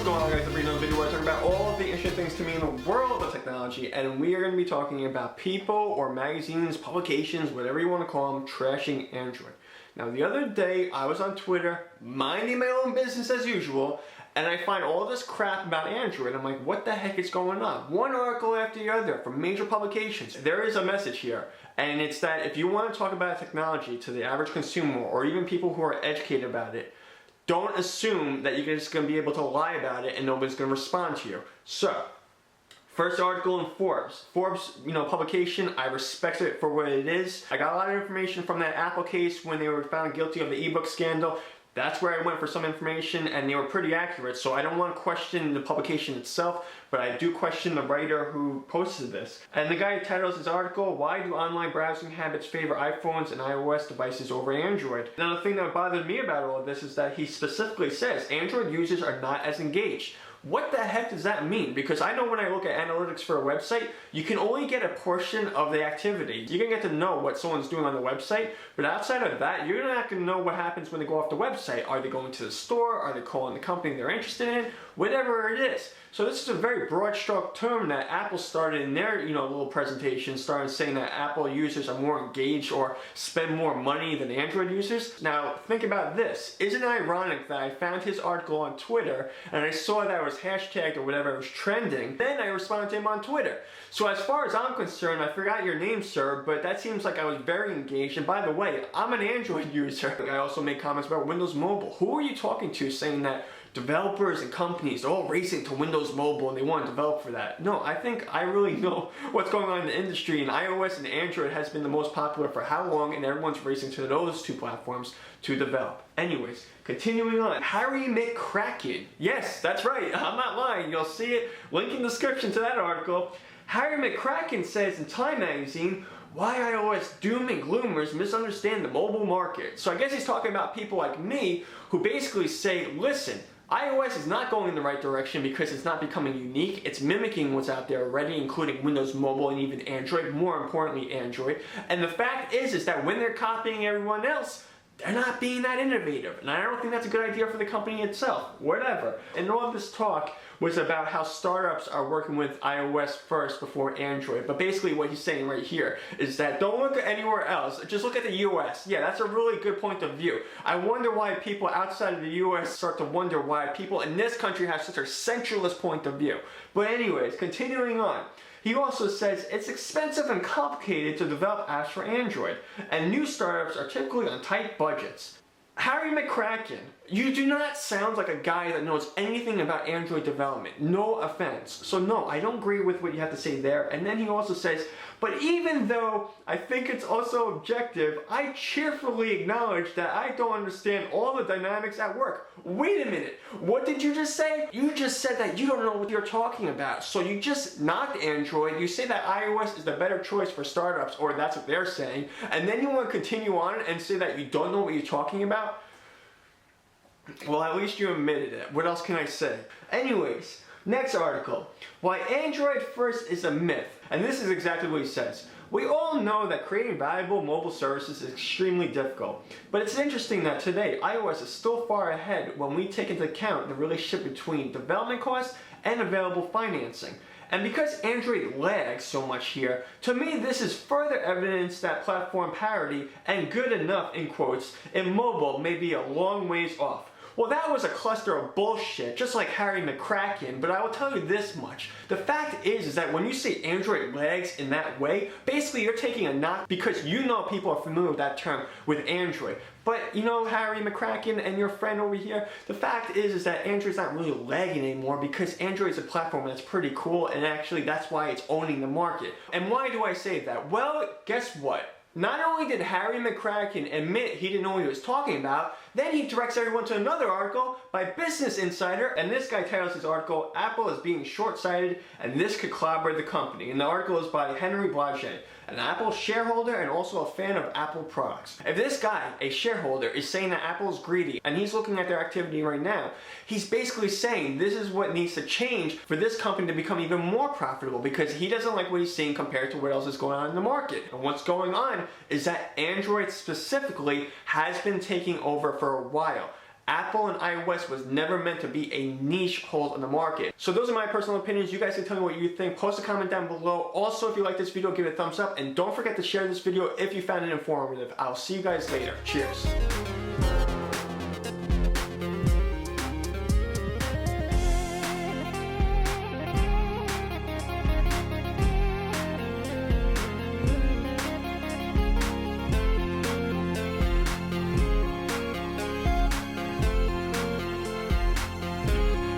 going on, guys? I'm bringing another video where I talk about all of the interesting things to me in the world of technology, and we are going to be talking about people or magazines, publications, whatever you want to call them, trashing Android. Now, the other day, I was on Twitter, minding my own business as usual, and I find all this crap about Android. I'm like, what the heck is going on? One article after the other from major publications. There is a message here, and it's that if you want to talk about technology to the average consumer, or even people who are educated about it, don't assume that you're just going to be able to lie about it and nobody's going to respond to you. So, first article in Forbes. Forbes, publication, I respect it for what it is. I got a lot of information from that Apple case when they were found guilty of the ebook scandal. That's where I went for some information, and they were pretty accurate, so I don't want to question the publication itself, but I do question the writer who posted this. And the guy titles his article, "Why Do Online Browsing Habits Favor iPhones and iOS Devices Over Android?" Now, the thing that bothered me about all of this is that he specifically says Android users are not as engaged. What the heck does that mean? Because I know when I look at analytics for a website, you can only get a portion of the activity. You can get to know what someone's doing on the website, but outside of that, you're not going to know what happens when they go off the website. Are they going to the store? Are they calling the company they're interested in? Whatever it is. So this is a very broad stroke term that Apple started in their little presentation, started saying that Apple users are more engaged or spend more money than Android users. Now think about this. Isn't it ironic that I found his article on Twitter and I saw that it was hashtagged or whatever, it was trending, then I responded to him on Twitter. So as far as I'm concerned, I forgot your name, sir, but that seems like I was very engaged. And by the way, I'm an Android user. I also made comments about Windows Mobile. Who are you talking to saying that developers and companies are all racing to Windows Mobile and they want to develop for that? No, I think I really know what's going on in the industry, and iOS and Android has been the most popular for how long, and everyone's racing to those two platforms to develop. Anyways, continuing on. Harry McCracken. Yes, that's right. I'm not lying. You'll see it. Link in the description to that article. Harry McCracken says in Time magazine, "Why iOS Doom-and-Gloomers misunderstand the mobile market." So I guess he's talking about people like me who basically say, listen, iOS is not going in the right direction because it's not becoming unique. It's mimicking what's out there already, including Windows Mobile and even Android, more importantly Android. And the fact is that when they're copying everyone else, they're not being that innovative. And I don't think that's a good idea for the company itself. Whatever. And all of this talk was about how startups are working with iOS first before Android. But basically what he's saying right here is that don't look anywhere else. Just look at the US. Yeah, that's a really good point of view. I wonder why people outside of the US start to wonder why people in this country have such a centralist point of view. But anyways, continuing on. He also says it's expensive and complicated to develop apps for Android, and new startups are typically on tight budgets. Harry McCracken, you do not sound like a guy that knows anything about Android development. No offense. So no, I don't agree with what you have to say there. And then he also says, but even though I think it's also objective, I cheerfully acknowledge that I don't understand all the dynamics at work. Wait a minute, what did you just say? You just said that you don't know what you're talking about. So you just knocked Android, you say that iOS is the better choice for startups, or that's what they're saying, and then you want to continue on and say that you don't know what you're talking about? Well, at least you admitted it. What else can I say? Anyways, next article. Why Android first is a myth. And this is exactly what he says. We all know that creating valuable mobile services is extremely difficult. But it's interesting that today, iOS is still far ahead when we take into account the relationship between development costs and available financing. And because Android lags so much here, to me this is further evidence that platform parity and good enough, in quotes, in mobile may be a long ways off. Well, that was a cluster of bullshit, just like Harry McCracken, but I will tell you this much. The fact is that when you say Android lags in that way, basically you're taking a knock because you know people are familiar with that term with Android. But Harry McCracken and your friend over here, the fact is that Android's not really lagging anymore because Android is a platform that's pretty cool, and actually that's why it's owning the market. And why do I say that? Well, guess what? Not only did Harry McCracken admit he didn't know what he was talking about, then he directs everyone to another article by Business Insider, and this guy titles his article, "Apple is being short-sighted and this could clobber the company." And the article is by Henry Blage, an Apple shareholder and also a fan of Apple products. If this guy, a shareholder, is saying that Apple is greedy and he's looking at their activity right now, he's basically saying this is what needs to change for this company to become even more profitable because he doesn't like what he's seeing compared to what else is going on in the market. And what's going on is that Android specifically has been taking over for a while. Apple and iOS was never meant to be a niche hold in the market. So those are my personal opinions. You guys can tell me what you think. Post a comment down below. Also, if you like this video, give it a thumbs up. And don't forget to share this video if you found it informative. I'll see you guys later. Cheers.